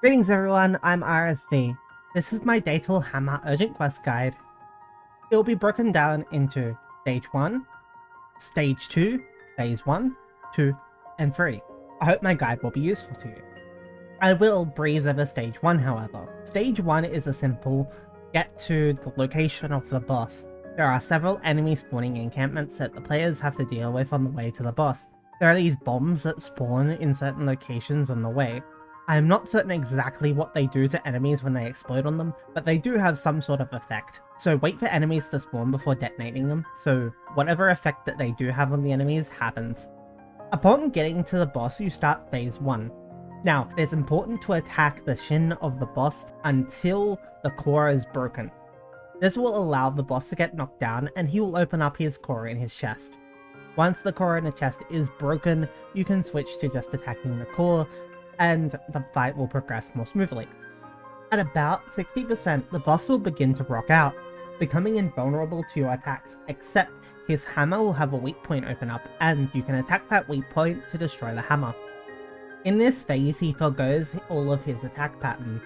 Greetings everyone, I'm RSV. This is my Dustyl Hammer Urgent Quest Guide. It will be broken down into Stage 1, Stage 2, Phase 1, 2, and 3. I hope my guide will be useful to you. I will breeze over Stage 1 however. Stage 1 is a simple get to the location of the boss. There are several enemy spawning encampments that the players have to deal with on the way to the boss. There are these bombs that spawn in certain locations on the way. I am not certain exactly what they do to enemies when they explode on them, but they do have some sort of effect. So wait for enemies to spawn before detonating them, so whatever effect that they do have on the enemies happens. Upon getting to the boss, you start Phase 1. Now, it is important to attack the shin of the boss until the core is broken. This will allow the boss to get knocked down and he will open up his core in his chest. Once the core in the chest is broken, you can switch to just attacking the core, and the fight will progress more smoothly. At about 60%, the boss will begin to rock out, becoming invulnerable to your attacks, except his hammer will have a weak point open up, and you can attack that weak point to destroy the hammer. In this phase, he forgoes all of his attack patterns,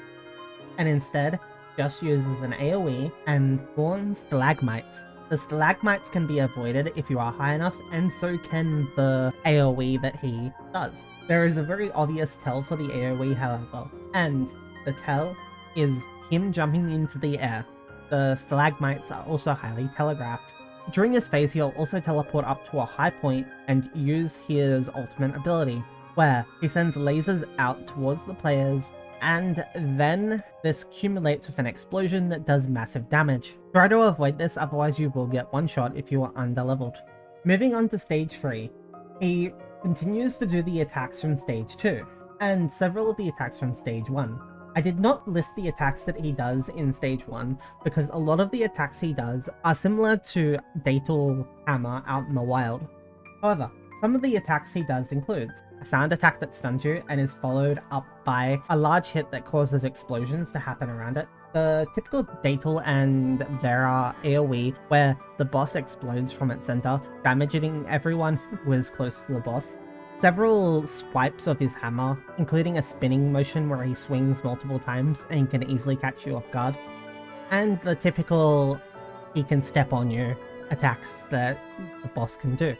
and instead just uses an AoE and spawns stalagmites. The stalagmites can be avoided if you are high enough, and so can the AoE that he does. There is a very obvious tell for the AoE however, and the tell is him jumping into the air. The stalagmites are also highly telegraphed. During this phase he'll also teleport up to a high point and use his ultimate ability, where he sends lasers out towards the players, and then this accumulates with an explosion that does massive damage. Try to avoid this, otherwise you will get one shot if you are underleveled. Moving on to Stage 3, he continues to do the attacks from Stage 2, and several of the attacks from Stage 1. I did not list the attacks that he does in Stage 1, because a lot of the attacks he does are similar to Dustyl Hammer out in the wild. However, some of the attacks he does includes a sound attack that stuns you and is followed up by a large hit that causes explosions to happen around it. The typical Dustyl and Vera AoE where the boss explodes from its center, damaging everyone who is close to the boss. Several swipes of his hammer, including a spinning motion where he swings multiple times and can easily catch you off guard. And the typical he can step on you attacks that the boss can do.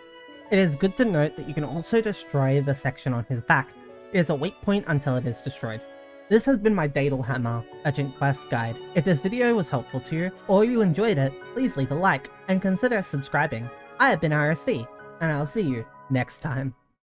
It is good to note that you can also destroy the section on his back. It is a weak point until it is destroyed. This has been my Dustyl Hammer Urgent Quest Guide. If this video was helpful to you, or you enjoyed it, please leave a like, and consider subscribing. I have been RSV, and I'll see you next time.